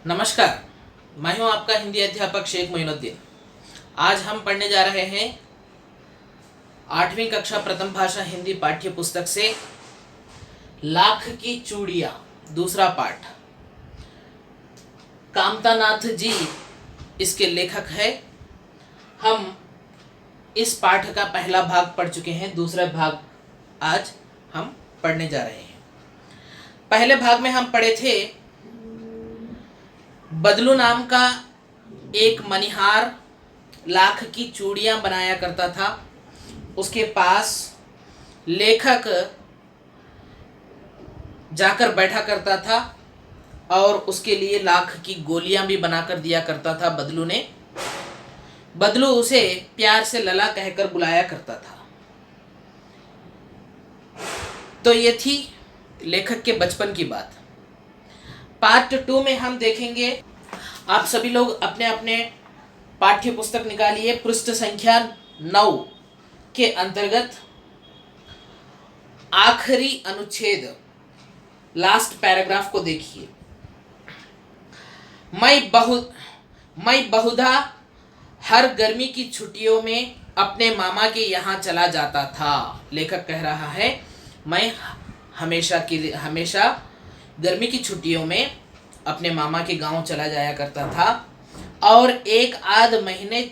नमस्कार, मैं हूं आपका हिंदी अध्यापक शेख मोइनुद्दीन। आज हम पढ़ने जा रहे हैं 8वीं कक्षा प्रथम भाषा हिंदी पाठ्य पुस्तक से लाख की चूड़ियां दूसरा पाठ। कामतानाथ जी इसके लेखक है। हम इस पाठ का पहला भाग पढ़ चुके हैं, दूसरा भाग आज हम पढ़ने जा रहे हैं। पहले भाग में हम पढ़े थे बदलू नाम का एक मनिहार लाख की चूड़ियां बनाया करता था। उसके पास लेखक जाकर बैठा करता था और उसके लिए लाख की गोलियां भी बनाकर दिया करता था बदलू ने। बदलू उसे प्यार से लला कहकर बुलाया करता था। तो ये थी लेखक के बचपन की बात। पार्ट 2 में हम देखेंगे। आप सभी लोग अपने अपने पाठ्य पुस्तक निकालिए। पृष्ठ संख्या 9 के अंतर्गत आखिरी अनुच्छेद, लास्ट पैराग्राफ को देखिए। मैं बहुधा हर गर्मी की छुट्टियों में अपने मामा के यहाँ चला जाता था। लेखक कह रहा है, मैं हमेशा गर्मी की छुट्टियों में अपने मामा के गांव चला जाया करता था और एक आध महीने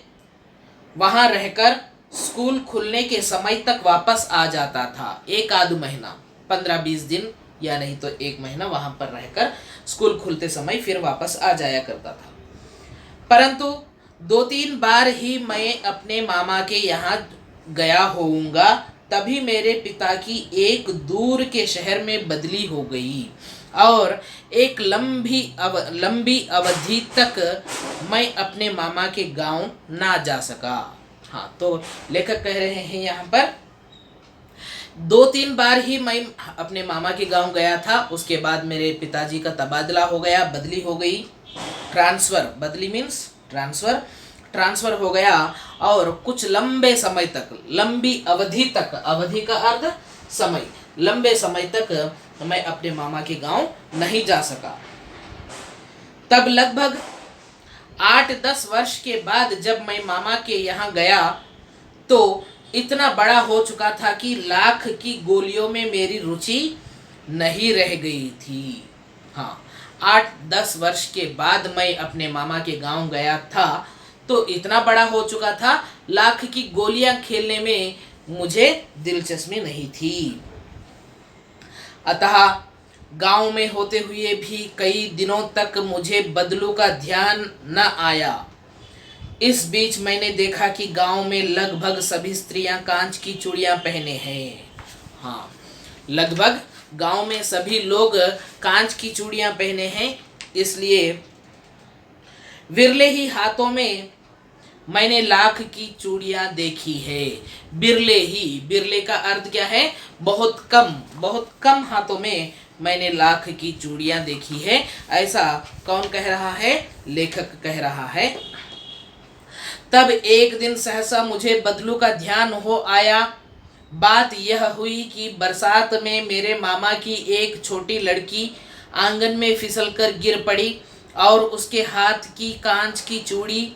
वहां रहकर स्कूल खुलने के समय तक वापस आ जाता था। एक आध महीना, 15-20 दिन या नहीं तो एक महीना वहां पर रहकर स्कूल खुलते समय फिर वापस आ जाया करता था। परंतु 2-3 बार ही मैं अपने मामा के यहाँ गया होऊंगा, तभी मेरे पिता की एक दूर के शहर में बदली हो गई और एक लंबी अवधि तक मैं अपने मामा के गांव ना जा सका। हाँ, तो लेखक कह रहे हैं यहाँ पर 2-3 बार ही मैं अपने मामा के गांव गया था। उसके बाद मेरे पिताजी का तबादला हो गया, बदली हो गई, ट्रांसफ़र। बदली मीन्स ट्रांसफ़र हो गया और कुछ लंबे समय तक, लंबी अवधि तक, अवधि का अर्थ समय, लंबे समय तक मैं अपने मामा के गांव नहीं जा सका। तब लगभग 8-10 वर्ष के बाद जब मैं मामा के यहाँ गया तो इतना बड़ा हो चुका था कि लाख की गोलियों में मेरी रुचि नहीं रह गई थी। हाँ, 8-10 वर्ष के बाद मैं अपने मामा के गांव गया था तो इतना बड़ा हो चुका था, लाख की गोलियां खेलने में मुझे दिलचस्पी नहीं थी। अतः गांव में होते हुए भी कई दिनों तक मुझे बदलू का ध्यान न आया। इस बीच मैंने देखा कि गांव में लगभग सभी स्त्रियां कांच की चूड़ियां पहने हैं। हाँ, लगभग गांव में सभी लोग कांच की चूड़ियां पहने हैं, इसलिए विरले ही हाथों में मैंने लाख की चूड़ियां देखी है। बिरले का अर्थ क्या है? बहुत कम हाथों में मैंने लाख की चूड़ियां देखी है। ऐसा कौन कह रहा है? लेखक कह रहा है। तब एक दिन सहसा मुझे बदलू का ध्यान हो आया। बात यह हुई कि बरसात में मेरे मामा की एक छोटी लड़की आंगन में फिसलकर गिर पड़ी और उसके हाथ की कांच की चूड़ी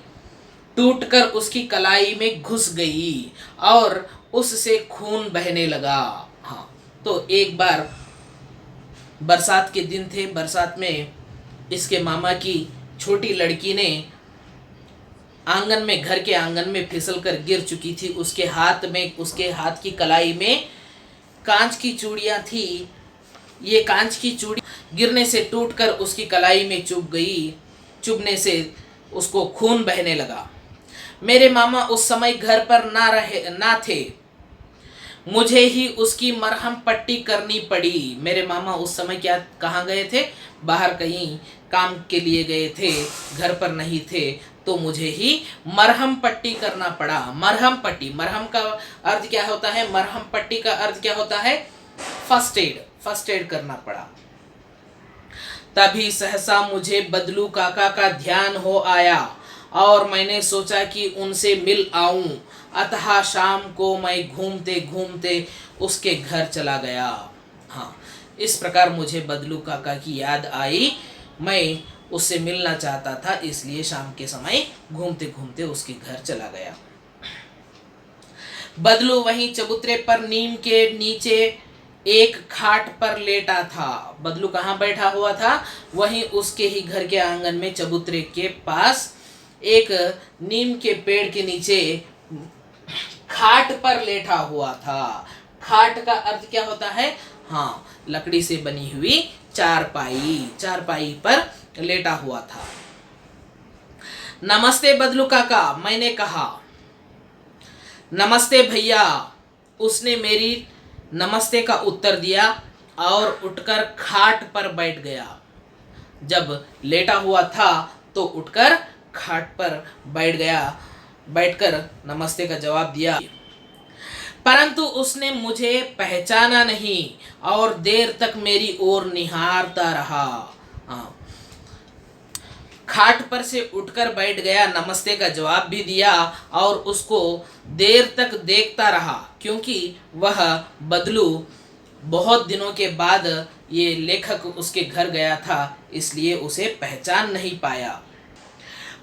टूटकर उसकी कलाई में घुस गई और उससे खून बहने लगा। हाँ, तो एक बार बरसात के दिन थे, बरसात में इसके मामा की छोटी लड़की ने घर के आंगन में फिसलकर गिर चुकी थी। उसके हाथ की कलाई में कांच की चूड़ियां थी। ये कांच की चूड़ी गिरने से टूटकर उसकी कलाई में चुभ गई। चुभने से उसको खून बहने लगा। मेरे मामा उस समय घर पर ना थे। मुझे ही उसकी मरहम पट्टी करनी पड़ी। मेरे मामा उस समय कहाँ गए थे? बाहर कहीं काम के लिए गए थे, घर पर नहीं थे, तो मुझे ही मरहम पट्टी करना पड़ा। मरहम का अर्थ क्या होता है? मरहम पट्टी का अर्थ क्या होता है? फर्स्ट एड करना पड़ा। तभी सहसा मुझे बदलू काका का ध्यान हो आया और मैंने सोचा कि उनसे मिल आऊं। अतः शाम को मैं घूमते घूमते उसके घर चला गया। हाँ, इस प्रकार मुझे बदलू काका की याद आई। मैं उससे मिलना चाहता था, इसलिए शाम के समय घूमते घूमते उसके घर चला गया। बदलू वहीं चबूतरे पर नीम के नीचे एक खाट पर लेटा था। बदलू कहाँ बैठा हुआ था? वहीं उसके ही घर के आंगन में चबूतरे के पास एक नीम के पेड़ के नीचे खाट पर लेटा हुआ था। खाट का अर्थ क्या होता है? हाँ, लकड़ी से बनी हुई चारपाई, चारपाई पर लेटा हुआ था। नमस्ते बदलू काका, मैंने कहा। नमस्ते भैया, उसने मेरी नमस्ते का उत्तर दिया और उठकर खाट पर बैठ गया। जब लेटा हुआ था तो उठकर खाट पर बैठ गया, बैठकर नमस्ते का जवाब दिया। परंतु उसने मुझे पहचाना नहीं और देर तक मेरी ओर निहारता रहा। हाँ, खाट पर से उठकर बैठ गया, नमस्ते का जवाब भी दिया और उसको देर तक देखता रहा, क्योंकि वह बदलू बहुत दिनों के बाद ये लेखक उसके घर गया था, इसलिए उसे पहचान नहीं पाया।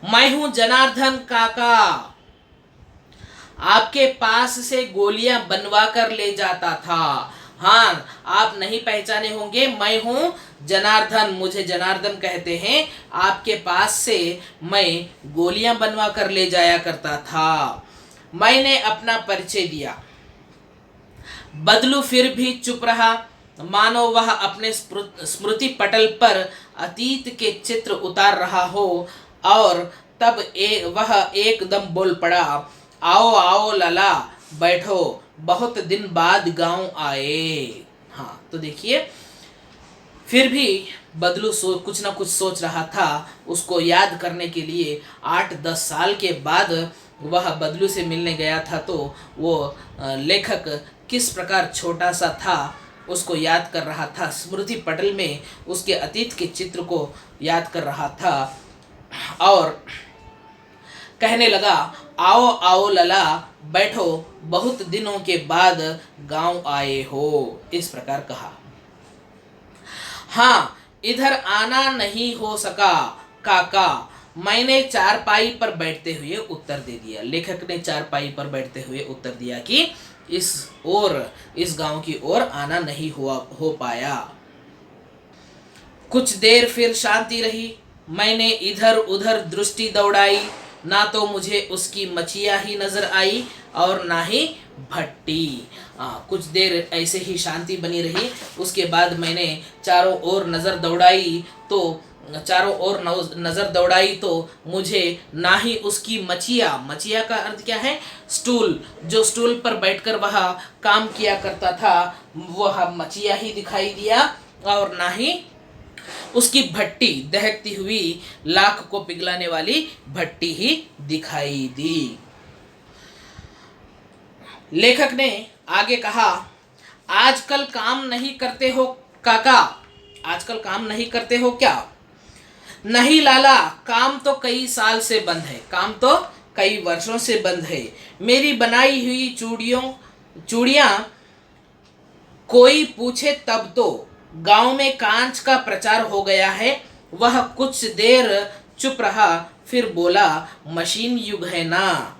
मैं हूं जनार्दन काका, आपके पास से गोलियां बनवा कर ले जाता था। हाँ, आप नहीं पहचाने होंगे, मैं हूँ जनार्दन, मुझे जनार्दन कहते हैं। आपके पास से मैं गोलियां बनवा कर ले जाया करता था। मैंने अपना परिचय दिया। बदलू फिर भी चुप रहा, मानो वह अपने स्मृति पटल पर अतीत के चित्र उतार रहा हो। और तब वह एकदम बोल पड़ा, आओ आओ लला, बैठो, बहुत दिन बाद गांव आए। हाँ, तो देखिए, फिर भी बदलू कुछ ना कुछ सोच रहा था। उसको याद करने के लिए 8-10 साल के बाद वह बदलू से मिलने गया था, तो वो लेखक किस प्रकार छोटा सा था उसको याद कर रहा था। स्मृति पटल में उसके अतीत के चित्र को याद कर रहा था और कहने लगा, आओ आओ लला, बैठो, बहुत दिनों के बाद गांव आए हो, इस प्रकार कहा। हाँ, इधर आना नहीं हो सका काका, मैंने चारपाई पर बैठते हुए उत्तर दे दिया। लेखक ने चारपाई पर बैठते हुए उत्तर दिया कि इस गांव की ओर आना नहीं हो पाया। कुछ देर फिर शांति रही। मैंने इधर उधर दृष्टि दौड़ाई, ना तो मुझे उसकी मछिया ही नजर आई और ना ही भट्टी। कुछ देर ऐसे ही शांति बनी रही। उसके बाद मैंने चारों ओर नजर दौड़ाई तो मुझे ना ही उसकी मछिया का अर्थ क्या है? स्टूल, जो स्टूल पर बैठकर वह काम किया करता था, वह मछिया ही दिखाई दिया और ना ही उसकी भट्टी, दहकती हुई लाख को पिघलाने वाली भट्टी ही दिखाई दी। लेखक ने आगे कहा, आजकल काम नहीं करते हो काका? आजकल काम नहीं करते हो क्या? नहीं लाला, काम तो कई साल से बंद है, काम तो कई वर्षों से बंद है। मेरी बनाई हुई चूड़ियां कोई पूछे तब तो। गांव में कांच का प्रचार हो गया है। वह कुछ देर चुप रहा, फिर बोला, मशीन युग है ना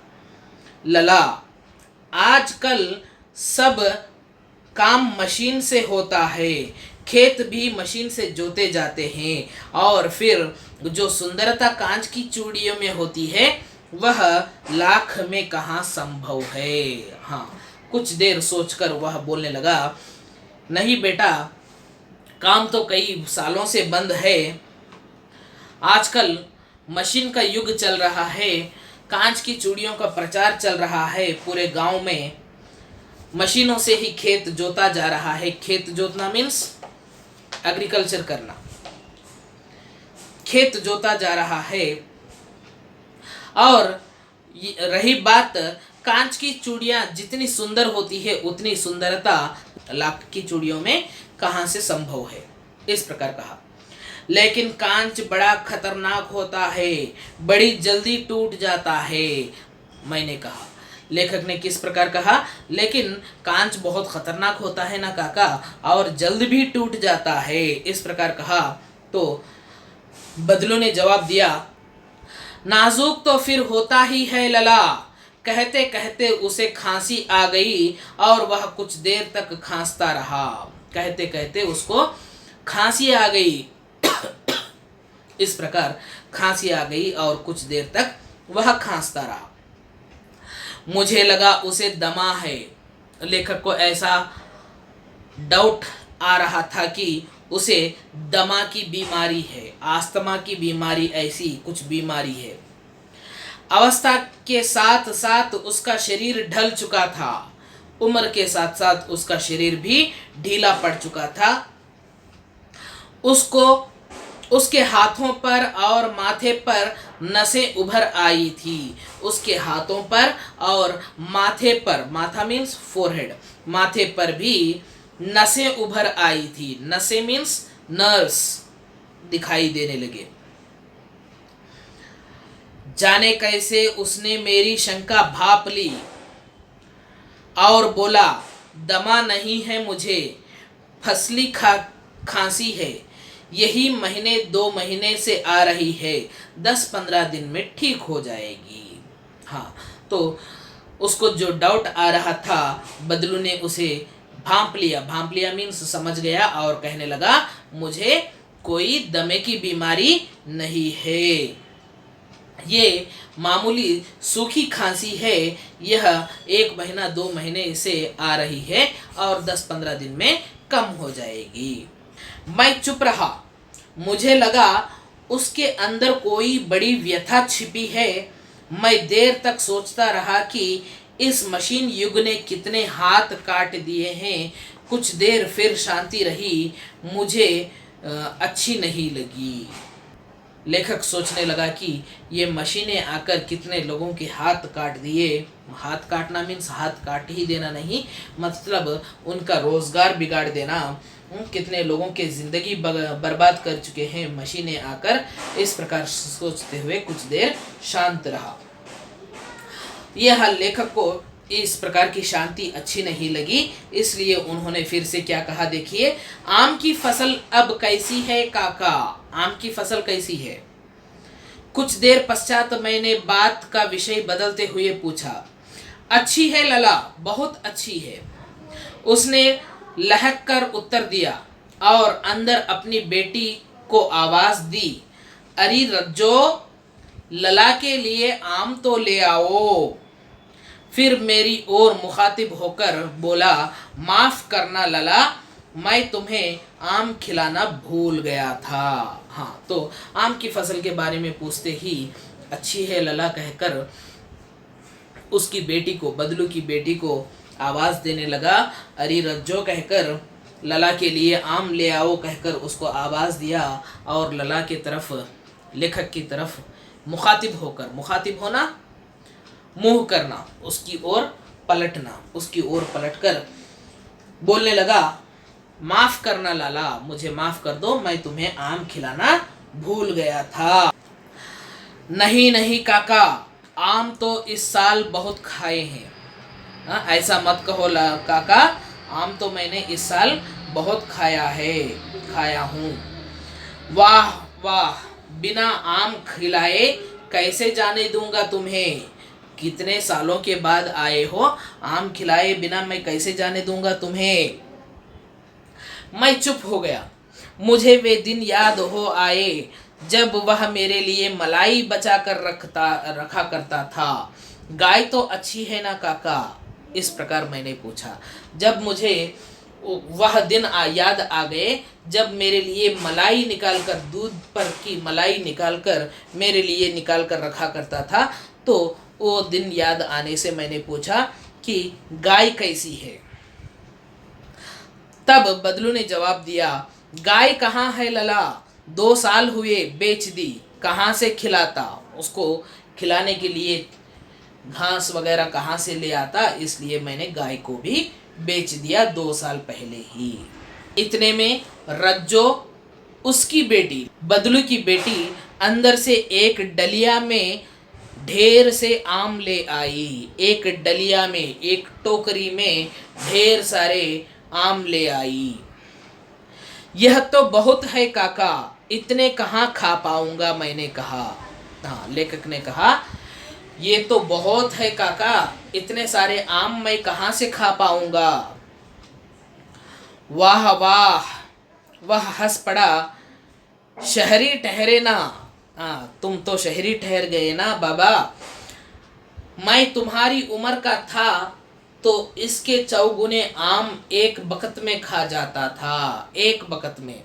लला, आजकल सब काम मशीन से होता है। खेत भी मशीन से जोते जाते हैं और फिर जो सुंदरता कांच की चूड़ियों में होती है वह लाख में कहाँ संभव है। हाँ, कुछ देर सोचकर वह बोलने लगा, नहीं बेटा, काम तो कई सालों से बंद है। आजकल मशीन का युग चल रहा है, कांच की चूड़ियों का प्रचार चल रहा है। पूरे गांव में मशीनों से ही खेत जोता जा रहा है। खेत जोतना मीन्स एग्रीकल्चर करना। खेत जोता जा रहा है। और रही बात, कांच की चूड़ियां जितनी सुंदर होती है उतनी सुंदरता लाख की चूड़ियों में कहां से संभव है, इस प्रकार कहा। लेकिन कांच बड़ा खतरनाक होता है, बड़ी जल्दी टूट जाता है, मैंने कहा। लेखक ने किस प्रकार कहा? लेकिन कांच बहुत खतरनाक होता है ना काका, और जल्द भी टूट जाता है, इस प्रकार कहा। तो बदलू ने जवाब दिया, नाजुक तो फिर होता ही है लला। कहते कहते उसे खांसी आ गई और वह कुछ देर तक खांसता रहा। कहते कहते उसको खांसी आ गई। इस प्रकार खांसी आ गई और कुछ देर तक वह खांसता रहा। मुझे लगा उसे दमा है। लेखक को ऐसा डाउट आ रहा था कि उसे दमा की बीमारी है, आस्थमा की बीमारी, ऐसी कुछ बीमारी है। अवस्था के साथ साथ उसका शरीर ढल चुका था। उम्र के साथ साथ उसका शरीर भी ढीला पड़ चुका था। उसको उसके हाथों पर और माथे पर नसें उभर आई थी। उसके हाथों पर और माथे पर, माथा मीन्स फोरहेड, माथे पर भी नसें उभर आई थी। नसें मीन्स नर्व्स दिखाई देने लगे। जाने कैसे उसने मेरी शंका भाप ली और बोला, दमा नहीं है मुझे, फसली खांसी है। यही महीने 2 महीने से आ रही है, 10-15 दिन में ठीक हो जाएगी। हाँ, तो उसको जो डाउट आ रहा था, बदलू ने उसे भांप लिया। भांप लिया मीन्स समझ गया और कहने लगा, मुझे कोई दमे की बीमारी नहीं है, ये मामूली सूखी खांसी है। यह 1 महीना 2 महीने से आ रही है और 10-15 दिन में कम हो जाएगी। मैं चुप रहा। मुझे लगा उसके अंदर कोई बड़ी व्यथा छिपी है। मैं देर तक सोचता रहा कि इस मशीन युग ने कितने हाथ काट दिए हैं। कुछ देर फिर शांति रही। मुझे अच्छी नहीं लगी। लेखक सोचने लगा कि ये मशीनें आकर कितने लोगों के हाथ काट दिए। हाथ काटना मीन्स हाथ काट ही देना नहीं, मतलब उनका रोजगार बिगाड़ देना। कितने लोगों के जिंदगी बर्बाद कर चुके हैं मशीनें आकर। इस प्रकार सोचते हुए कुछ देर शांत रहा। यह लेखक को इस प्रकार की शांति अच्छी नहीं लगी, इसलिए उन्होंने फिर से क्या कहा, देखिए, आम की फसल अब कैसी है काका? आम की फसल कैसी है? कुछ देर पश्चात मैंने बात का विषय बदलते हुए पूछा। अच्छी है लला, बहुत अच्छी है, उसने लहक कर उत्तर दिया और अंदर अपनी बेटी को आवाज दी। अरे रज्जो, लला के लिए आम तो ले आओ। फिर मेरी ओर मुखातिब होकर बोला, माफ करना लला, मैं तुम्हें आम खिलाना भूल गया था। हाँ, तो आम की फसल के बारे में पूछते ही अच्छी है लला कहकर उसकी बेटी को, बदलू की बेटी को आवाज देने लगा। अरे रज्जो कहकर लला के लिए आम ले आओ कहकर उसको आवाज दिया और लला की तरफ, लेखक की तरफ मुखातिब होकर, मुखातिब होना मुंह करना, उसकी ओर पलटना, उसकी ओर पलटकर बोलने लगा, माफ करना लाला, मुझे माफ कर दो, मैं तुम्हें आम खिलाना भूल गया था। नहीं नहीं काका, आम तो इस साल बहुत खाए हैं। ऐसा मत कहो काका, आम तो मैंने इस साल बहुत खाया हूँ। वाह वाह, बिना आम खिलाए कैसे जाने दूंगा तुम्हें? कितने सालों के बाद आए हो, आम खिलाए बिना मैं कैसे जाने दूंगा तुम्हें? मैं चुप हो गया। मुझे वे दिन याद हो आए जब वह मेरे लिए मलाई बचा कर रखा करता था। गाय तो अच्छी है ना काका? इस प्रकार मैंने पूछा। जब मुझे वह दिन याद आ गए जब मेरे लिए मलाई निकालकर, दूध पर की मलाई निकालकर मेरे लिए निकाल कर रखा करता था, तो वो दिन याद आने से मैंने पूछा कि गाय कैसी है? तब बदलू ने जवाब दिया, गाय कहाँ है लला, 2 साल हुए बेच दी। कहाँ से खिलाता? उसको खिलाने के लिए घास वगैरह कहाँ से ले आता, इसलिए मैंने गाय को भी बेच दिया 2 साल पहले ही। इतने में रज्जो, उसकी बेटी, बदलू की बेटी, अंदर से एक डलिया में ढेर से आम ले आई। एक डलिया में, एक टोकरी में ढेर सारे आम ले आई। यह तो बहुत है काका, इतने कहाँ खा पाऊंगा, मैंने कहा। हाँ, लेखक ने कहा ये तो बहुत है काका, इतने सारे आम मैं कहाँ से खा पाऊंगा। वाह वाह, वह हंस पड़ा। शहरी ठहरे ना। हाँ, तुम तो शहरी ठहर गए ना बाबा। मैं तुम्हारी उम्र का था तो इसके चौगुने आम एक बकत में खा जाता था, एक बकत में।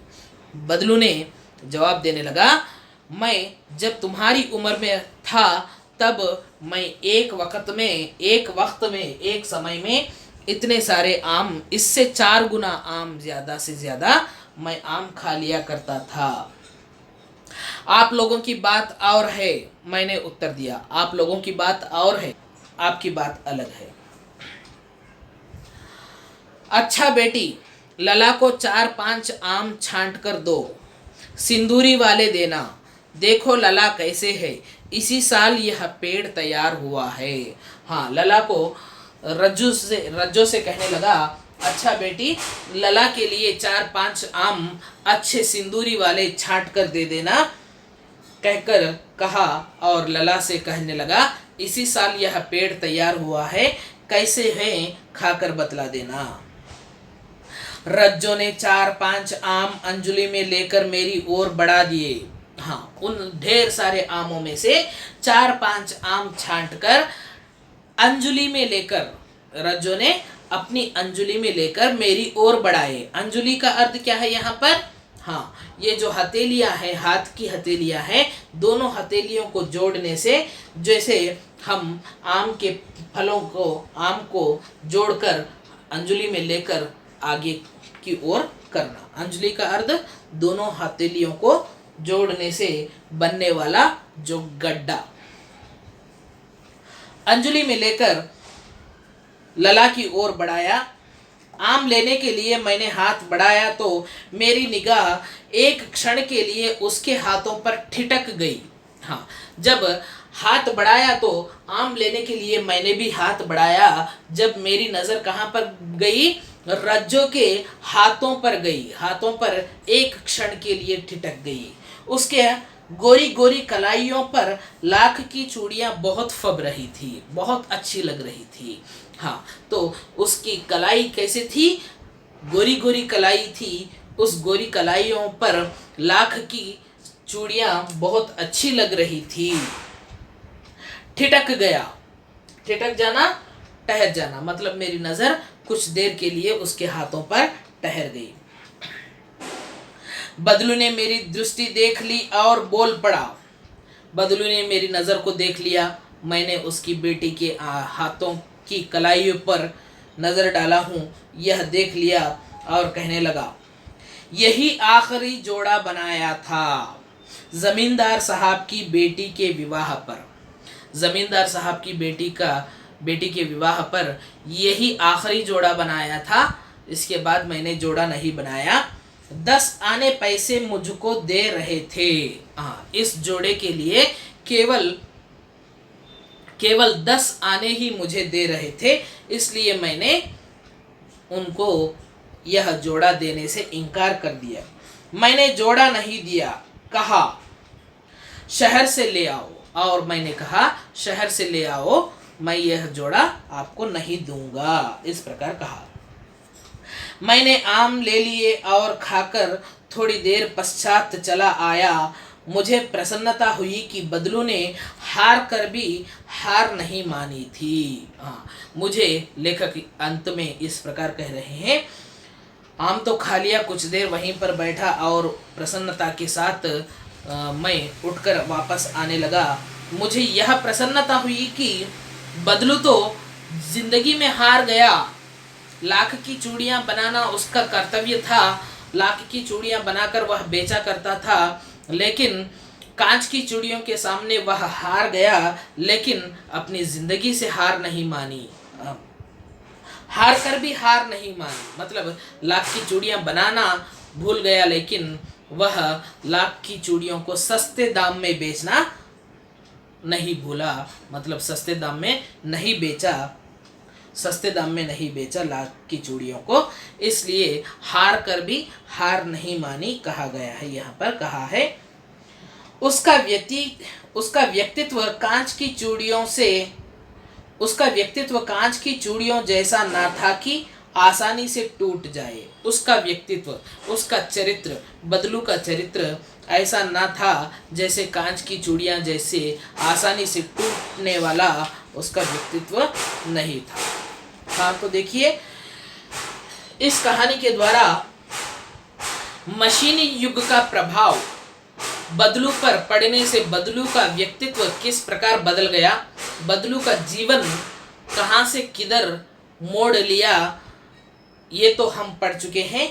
बदलू ने जवाब देने लगा, मैं जब तुम्हारी उम्र में था तब मैं एक वक्त में एक समय में इतने सारे आम, इससे 4 गुना आम, ज़्यादा से ज़्यादा मैं आम खा लिया करता था। आप लोगों की बात और है, मैंने उत्तर दिया। आप लोगों की बात और है, आपकी बात अलग है। अच्छा बेटी, लला को 4-5 आम छांट कर दो, सिंदूरी वाले देना। देखो लला कैसे है, इसी साल यह पेड़ तैयार हुआ है। हाँ, लला को रज्जो से कहने लगा, अच्छा बेटी, लला के लिए 4-5 आम अच्छे सिंदूरी वाले छांट कर दे देना, कहकर कहा। और लला से कहने लगा, इसी साल यह पेड़ तैयार हुआ है, कैसे है खाकर बतला देना। रज्जो ने 4-5 आम अंजलि में लेकर मेरी ओर बढ़ा दिए। हाँ, उन ढेर सारे आमों में से 4-5 आम छांटकर अंजलि में लेकर, रज्जो ने अपनी अंजलि में लेकर मेरी ओर बढ़ाए। अंजलि का अर्थ क्या है यहाँ पर? हाँ, ये जो हथेलियाँ है, हाथ की हथेलियाँ है, दोनों हथेलियों को जोड़ने से, जैसे हम आम के फलों को, आम को जोड़कर अंजलि में लेकर आगे की ओर करना। अंजलि का अर्थ दोनों हथेलियों को जोड़ने से बनने वाला जो गड्ढा। अंजलि में लेकर लला की ओर बढ़ाया। आम लेने के लिए मैंने हाथ बढ़ाया तो मेरी निगाह एक क्षण के लिए उसके हाथों पर ठिठक गई। हाँ, जब हाथ बढ़ाया तो आम लेने के लिए मैंने भी हाथ बढ़ाया। जब मेरी नज़र कहाँ पर गई? रज्जो के हाथों पर गई। हाथों पर एक क्षण के लिए ठिठक गई। उसके गोरी गोरी कलाइयों पर लाख की चूड़ियाँ बहुत फब रही थी, बहुत अच्छी लग रही थी। हाँ, तो उसकी कलाई कैसे थी? गोरी गोरी कलाई थी। उस गोरी कलाइयों पर लाख की चूड़ियाँ बहुत अच्छी लग रही थी। ठिठक गया, ठिठक जाना, ठहर जाना, मतलब मेरी नज़र कुछ देर के लिए उसके हाथों पर ठहर गई। बदलू ने मेरी दृष्टि देख ली और बोल पड़ा। बदलू ने मेरी नज़र को देख लिया। मैंने उसकी बेटी के हाथों की कलाइयों पर नज़र डाला हूँ, यह देख लिया और कहने लगा, यही आखिरी जोड़ा बनाया था ज़मींदार साहब की बेटी के विवाह पर। ज़मींदार साहब की बेटी के विवाह पर यही आखिरी जोड़ा बनाया था। इसके बाद मैंने जोड़ा नहीं बनाया। 10 आने पैसे मुझको दे रहे थे। हाँ, इस जोड़े के लिए केवल 10 आने ही मुझे दे रहे थे, इसलिए मैंने उनको यह जोड़ा देने से इनकार कर दिया। मैंने जोड़ा नहीं दिया, कहा शहर से ले आओ। और मैंने कहा शहर से ले आओ, मैं यह जोड़ा आपको नहीं दूंगा, इस प्रकार कहा। मैंने आम ले लिए और खाकर थोड़ी देर पश्चात चला आया। मुझे प्रसन्नता हुई कि बदलू ने हार कर भी हार नहीं मानी थी। हाँ, मुझे लेखक अंत में इस प्रकार कह रहे हैं, आम तो खा लिया, कुछ देर वहीं पर बैठा और प्रसन्नता के साथ मैं उठकर वापस आने लगा। मुझे यह प्रसन्नता हुई कि बदलू तो जिंदगी में हार गया। लाख की चूड़ियाँ बनाना उसका कर्तव्य था, लाख की चूड़ियाँ बनाकर वह बेचा करता था, लेकिन कांच की चूड़ियों के सामने वह हार गया, लेकिन अपनी ज़िंदगी से हार नहीं मानी। हार कर भी हार नहीं मानी, मतलब लाख की चूड़ियाँ बनाना भूल गया, लेकिन वह लाख की चूड़ियों को सस्ते दाम में बेचना नहीं भूला, मतलब सस्ते दाम में नहीं बेचा। सस्ते दाम में नहीं बेचा लाख की चूड़ियों को, इसलिए हार कर भी हार नहीं मानी कहा गया है। यहाँ पर कहा है उसका व्यक्तित्व कांच की चूड़ियों जैसा ना था कि आसानी से टूट जाए। उसका व्यक्तित्व, उसका चरित्र, बदलू का चरित्र ऐसा ना था जैसे कांच की चूड़ियाँ जैसे आसानी से टूटने वाला उसका व्यक्तित्व नहीं था। हाँ, तो देखिए इस कहानी के द्वारा मशीनी युग का प्रभाव बदलू पर पड़ने से बदलू का व्यक्तित्व किस प्रकार बदल गया, बदलू का जीवन कहाँ से किधर मोड़ लिया, ये तो हम पढ़ चुके हैं।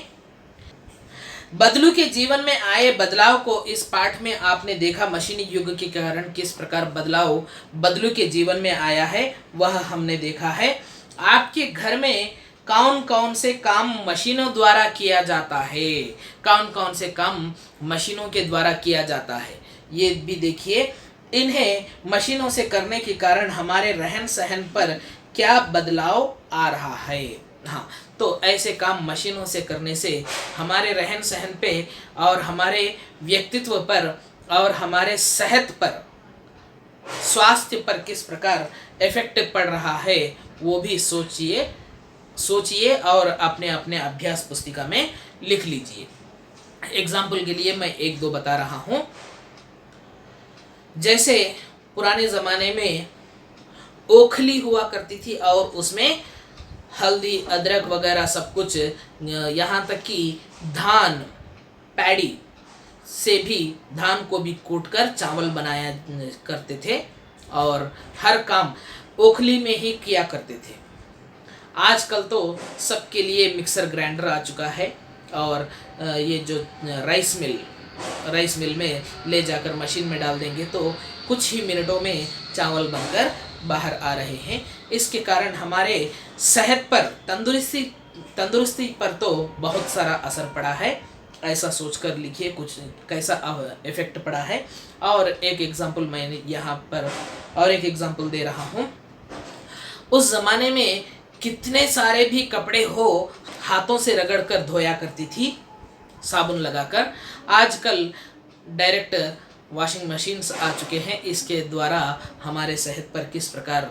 बदलू के जीवन में आए बदलाव को इस पाठ में आपने देखा। मशीनी युग के कारण किस प्रकार बदलाव बदलू के जीवन में आया है वह हमने देखा है। आपके घर में कौन कौन से काम मशीनों द्वारा किया जाता है, कौन कौन से काम मशीनों के द्वारा किया जाता है, ये भी देखिए। इन्हें मशीनों से करने के कारण हमारे रहन सहन पर क्या बदलाव आ रहा है। हाँ, तो ऐसे काम मशीनों से करने से हमारे रहन सहन पे और हमारे व्यक्तित्व पर और हमारे सेहत पर, स्वास्थ्य पर किस प्रकार इफेक्ट पड़ रहा है वो भी सोचिए और अपने अपने अभ्यास पुस्तिका में लिख लीजिए। एग्जाम्पल के लिए मैं एक दो बता रहा हूँ। जैसे पुराने ज़माने में ओखली हुआ करती थी और उसमें हल्दी, अदरक वगैरह सब कुछ, यहाँ तक कि धान, पैडी से भी, धान को भी कूटकर चावल बनाया करते थे और हर काम ओखली में ही किया करते थे। आजकल तो सबके लिए मिक्सर ग्राइंडर आ चुका है और ये जो राइस मिल में ले जाकर मशीन में डाल देंगे तो कुछ ही मिनटों में चावल बनकर बाहर आ रहे हैं। इसके कारण हमारे सेहत पर, तंदुरुस्ती पर तो बहुत सारा असर पड़ा है। ऐसा सोचकर लिखिए कुछ कैसा इफेक्ट पड़ा है। और एक एग्जांपल मैंने यहाँ पर और एक एग्जांपल दे रहा हूँ। उस ज़माने में कितने सारे भी कपड़े हो हाथों से रगड़कर धोया करती थी साबुन लगाकर। आजकल डायरेक्ट वॉशिंग मशीन्स आ चुके हैं। इसके द्वारा हमारे सेहत पर किस प्रकार,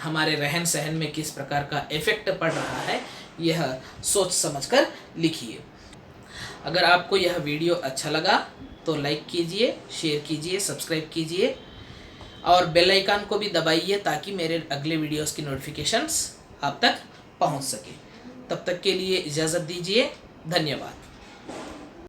हमारे रहन सहन में किस प्रकार का इफेक्ट पड़ रहा है, यह सोच समझकर लिखिए। अगर आपको यह वीडियो अच्छा लगा तो लाइक कीजिए, शेयर कीजिए, सब्सक्राइब कीजिए और बेल आइकन को भी दबाइए ताकि मेरे अगले वीडियोस की नोटिफिकेशंस आप तक पहुंच सके। तब तक के लिए इजाज़त दीजिए। धन्यवाद।